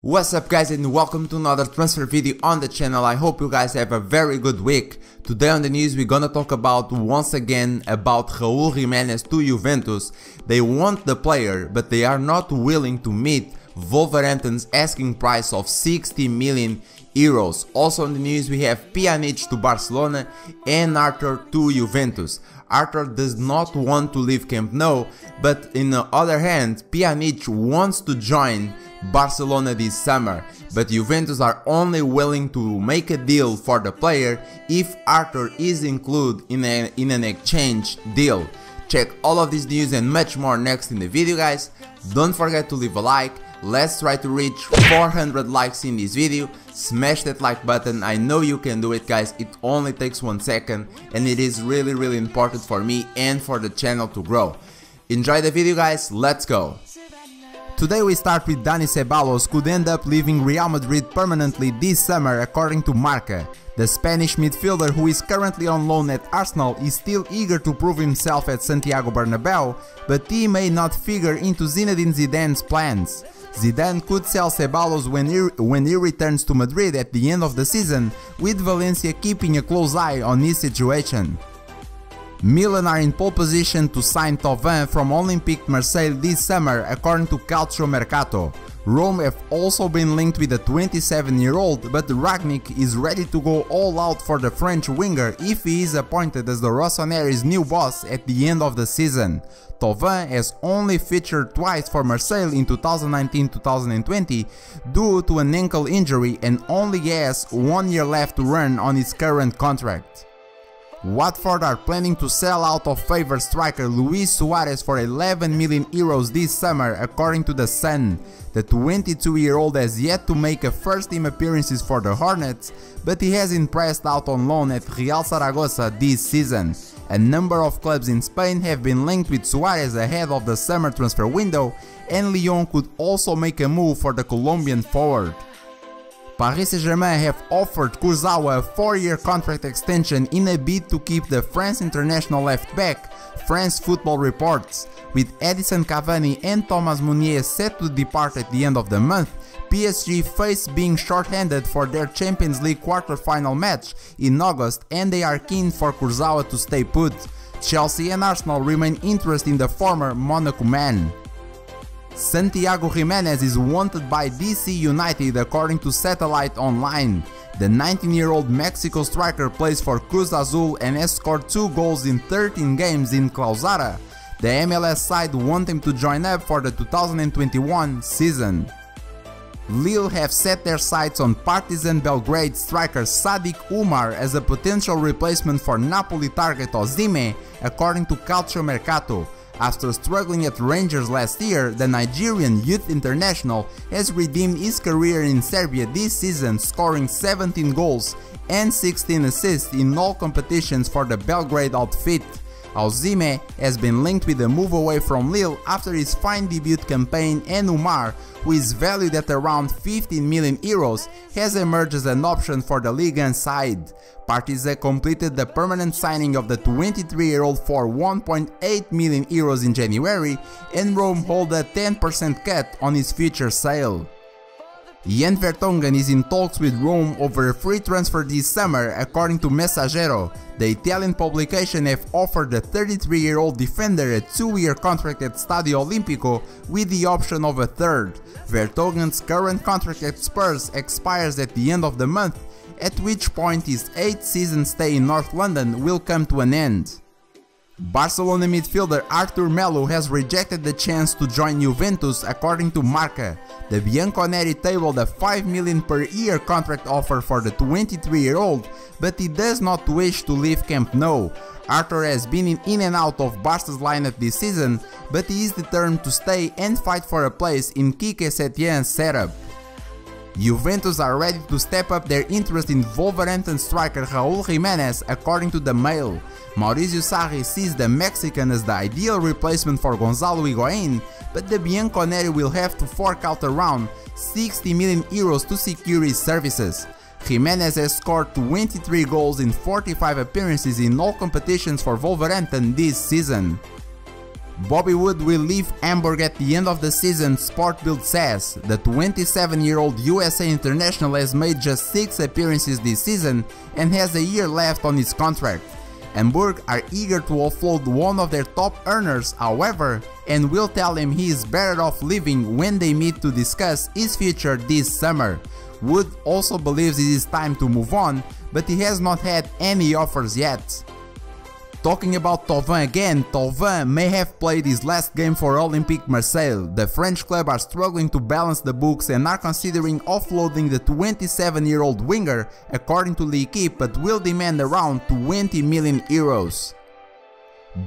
What's up guys, and welcome to another transfer video on the channel. I hope you guys have a very good week. Today on the news we're gonna talk about once again about Raul Jimenez to Juventus. They want the player, but they are not willing to meet Wolverhampton's asking price of 60 million euros. Also on the news we have Pjanic to Barcelona and Arthur to Juventus. Arthur does not want to leave Camp Nou, but on the other hand Pjanic wants to join Barcelona this summer, but Juventus are only willing to make a deal for the player if Arthur is included in an exchange deal. Check all of this news and much more next in the video guys. Don't forget to leave a like. Let's try to reach 400 likes in this video. Smash that like button. I know you can do it guys, it only takes 1 second and it is really important for me and for the channel to grow. Enjoy the video guys, let's go. Today we start with Dani Ceballos, could end up leaving Real Madrid permanently this summer according to Marca. The Spanish midfielder, who is currently on loan at Arsenal, is still eager to prove himself at Santiago Bernabeu, but he may not figure into Zinedine Zidane's plans. Zidane could sell Ceballos when he returns to Madrid at the end of the season, with Valencia keeping a close eye on his situation. Milan are in pole position to sign Thauvin from Olympique Marseille this summer according to Calciomercato. Rome have also been linked with the 27-year-old, but Rangnick is ready to go all out for the French winger if he is appointed as the Rossoneri's new boss at the end of the season. Thauvin has only featured twice for Marseille in 2019-2020 due to an ankle injury and only has 1 year left to run on his current contract. Watford are planning to sell out of favour striker Luis Suarez for 11 million euros this summer according to The Sun. The 22-year-old has yet to make a first team appearances for the Hornets, but he has impressed out on loan at Real Zaragoza this season. A number of clubs in Spain have been linked with Suarez ahead of the summer transfer window, and Lyon could also make a move for the Colombian forward. Paris Saint-Germain have offered Kurzawa a 4-year contract extension in a bid to keep the France international left back, France Football reports. With Edison Cavani and Thomas Meunier set to depart at the end of the month, PSG face being short-handed for their Champions League quarter-final match in August, and they are keen for Kurzawa to stay put. Chelsea and Arsenal remain interested in the former Monaco man. Santiago Jimenez is wanted by DC United according to Satellite Online. The 19-year-old Mexico striker plays for Cruz Azul and has scored 2 goals in 13 games in Clausura. The MLS side want him to join up for the 2021 season. Lille have set their sights on Partizan Belgrade striker Sadik Umar as a potential replacement for Napoli target Osimhen according to Calciomercato. After struggling at Rangers last year, the Nigerian youth international has redeemed his career in Serbia this season, scoring 17 goals and 16 assists in all competitions for the Belgrade outfit. Osimhen has been linked with a move away from Lille after his fine debut campaign, and Umar, who is valued at around 15 million euros, has emerged as an option for the Ligue 1 side. Partizan completed the permanent signing of the 23-year-old for 1.8 million euros in January, and Rome hold a 10% cut on his future sale. Jan Vertonghen is in talks with Rome over a free transfer this summer according to Messaggero. The Italian publication have offered the 33-year-old defender a 2-year contract at Stadio Olimpico with the option of a third. Vertonghen's current contract at Spurs expires at the end of the month, at which point his 8th-season stay in North London will come to an end. Barcelona midfielder Arthur Melo has rejected the chance to join Juventus according to Marca. The Bianconeri tabled a 5 million per year contract offer for the 23-year-old, but he does not wish to leave Camp Nou. Arthur has been in and out of Barca's lineup this season, but he is determined to stay and fight for a place in Quique Setien's setup. Juventus are ready to step up their interest in Wolverhampton striker Raul Jimenez according to the Mail. Mauricio Sarri sees the Mexican as the ideal replacement for Gonzalo Higuain, but the Bianconeri will have to fork out around 60 million euros to secure his services. Jimenez has scored 23 goals in 45 appearances in all competitions for Wolverhampton this season. Bobby Wood will leave Hamburg at the end of the season, Sport Bild says. The 27-year-old USA international has made just 6 appearances this season and has a year left on his contract. Hamburg are eager to offload one of their top earners, however, and will tell him he is better off leaving when they meet to discuss his future this summer. Wood also believes it is time to move on, but he has not had any offers yet. Talking about Thauvin again, Thauvin may have played his last game for Olympique Marseille. The French club are struggling to balance the books and are considering offloading the 27-year-old winger, according to L'Équipe, but will demand around 20 million euros.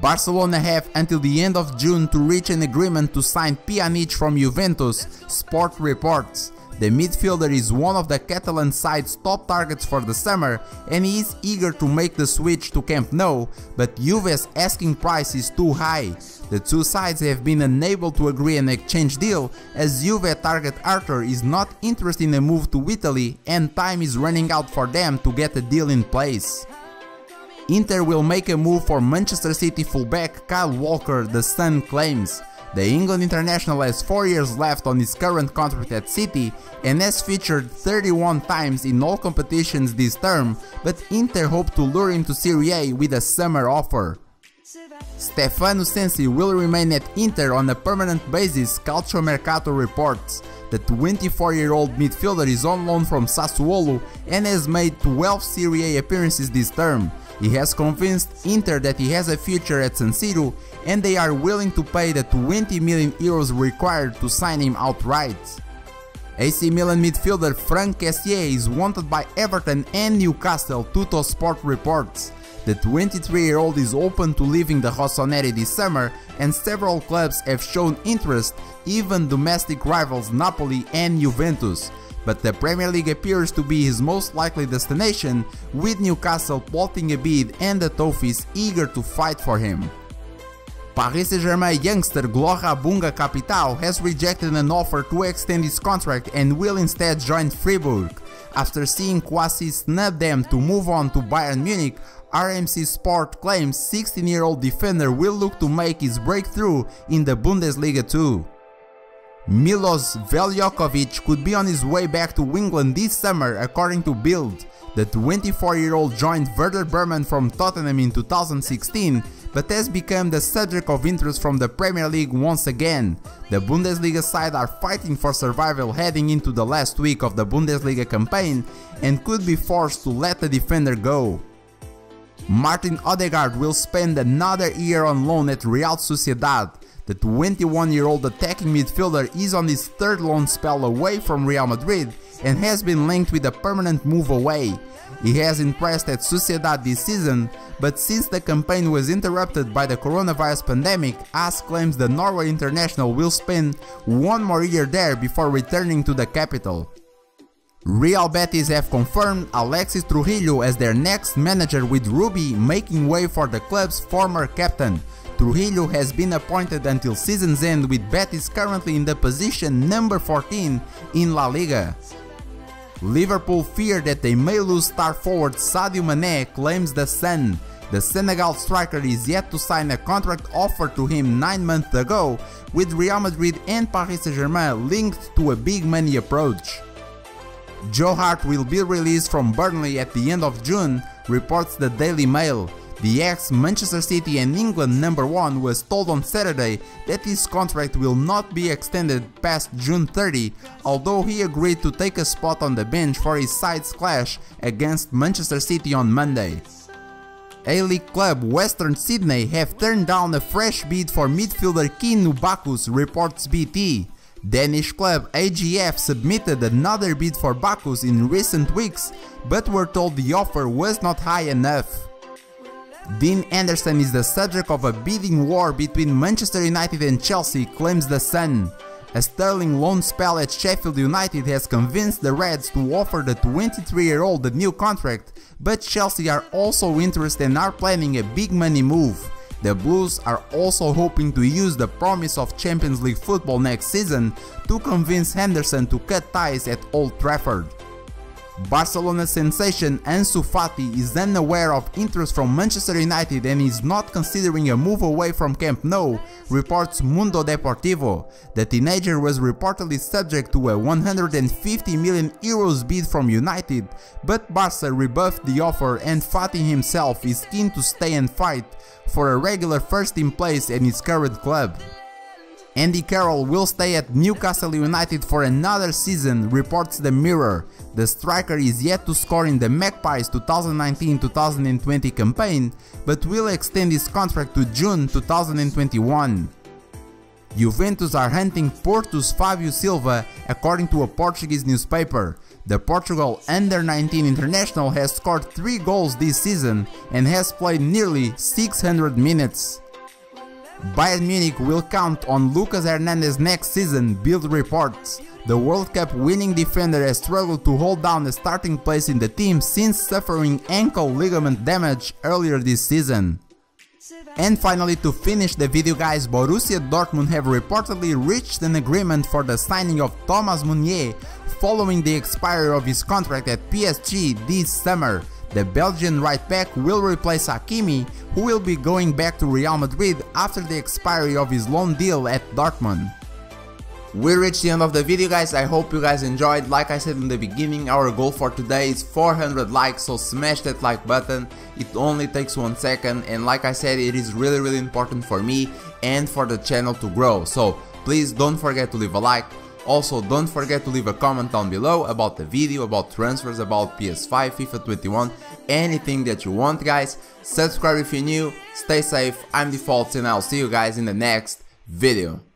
Barcelona have until the end of June to reach an agreement to sign Pjanic from Juventus, Sport reports. The midfielder is one of the Catalan side's top targets for the summer and he is eager to make the switch to Camp Nou, but Juve's asking price is too high. The two sides have been unable to agree an exchange deal as Juve target Arthur is not interested in a move to Italy and time is running out for them to get a deal in place. Inter will make a move for Manchester City fullback Kyle Walker, the Sun claims. The England international has 4 years left on his current contract at City and has featured 31 times in all competitions this term, but Inter hope to lure him to Serie A with a summer offer. Stefano Sensi will remain at Inter on a permanent basis, Calciomercato reports. The 24-year-old midfielder is on loan from Sassuolo and has made 12 Serie A appearances this term. He has convinced Inter that he has a future at San Siro and they are willing to pay the 20 million euros required to sign him outright. AC Milan midfielder Franck Kessié is wanted by Everton and Newcastle, Tuttosport reports. The 23-year-old is open to leaving the Rossoneri this summer and several clubs have shown interest, even domestic rivals Napoli and Juventus. But the Premier League appears to be his most likely destination, with Newcastle plotting a bid and the Toffees eager to fight for him. Paris Saint-Germain youngster Glora Bunga Capital has rejected an offer to extend his contract and will instead join Freiburg. After seeing Kouassi snub them to move on to Bayern Munich, RMC Sport claims 16-year-old defender will look to make his breakthrough in the Bundesliga too. Milos Veljokovic could be on his way back to England this summer, according to Bild. The 24-year-old joined Werder Bremen from Tottenham in 2016, but has become the subject of interest from the Premier League once again. The Bundesliga side are fighting for survival heading into the last week of the Bundesliga campaign and could be forced to let the defender go. Martin Odegaard will spend another year on loan at Real Sociedad. The 21-year-old attacking midfielder is on his third loan spell away from Real Madrid and has been linked with a permanent move away. He has impressed at Sociedad this season, but since the campaign was interrupted by the coronavirus pandemic, AS claims the Norway international will spend one more year there before returning to the capital. Real Betis have confirmed Alexis Trujillo as their next manager, with Rubi making way for the club's former captain. Trujillo has been appointed until season's end, with Betis currently in the position number 14 in La Liga. Liverpool fear that they may lose star forward Sadio Mane, claims The Sun. The Senegal striker is yet to sign a contract offered to him 9 months ago, with Real Madrid and Paris Saint-Germain linked to a big money approach. Joe Hart will be released from Burnley at the end of June, reports the Daily Mail. The ex-Manchester City and England #1 was told on Saturday that his contract will not be extended past June 30, although he agreed to take a spot on the bench for his side's clash against Manchester City on Monday. A-League club Western Sydney have turned down a fresh bid for midfielder Keanu Bacchus, reports BT. Danish club AGF submitted another bid for Bacchus in recent weeks, but were told the offer was not high enough. Dean Anderson is the subject of a bidding war between Manchester United and Chelsea, claims The Sun. A sterling loan spell at Sheffield United has convinced the Reds to offer the 23-year-old a new contract, but Chelsea are also interested and are planning a big money move. The Blues are also hoping to use the promise of Champions League football next season to convince Henderson to cut ties at Old Trafford. Barcelona sensation Ansu Fati is unaware of interest from Manchester United and is not considering a move away from Camp Nou, reports Mundo Deportivo. The teenager was reportedly subject to a 150 million euros bid from United, but Barca rebuffed the offer and Fati himself is keen to stay and fight for a regular first-team place in his current club. Andy Carroll will stay at Newcastle United for another season, reports the Mirror. The striker is yet to score in the Magpies 2019-2020 campaign, but will extend his contract to June 2021. Juventus are hunting Porto's Fábio Silva, according to a Portuguese newspaper. The Portugal under-19 international has scored 3 goals this season and has played nearly 600 minutes. Bayern Munich will count on Lucas Hernandez next season, Bild reports. The World Cup winning defender has struggled to hold down a starting place in the team since suffering ankle ligament damage earlier this season. And finally, to finish the video guys, Borussia Dortmund have reportedly reached an agreement for the signing of Thomas Meunier following the expiry of his contract at PSG this summer. The Belgian right back will replace Hakimi, who will be going back to Real Madrid after the expiry of his loan deal at Dortmund. We reached the end of the video guys, I hope you guys enjoyed. Like I said in the beginning, our goal for today is 400 likes, so smash that like button. It only takes 1 second, and like I said, it is really important for me and for the channel to grow, so please don't forget to leave a like. Also, don't forget to leave a comment down below about the video, about transfers, about PS5, FIFA 21, anything that you want guys. Subscribe if you're new, stay safe, I'm Defaults, and I'll see you guys in the next video.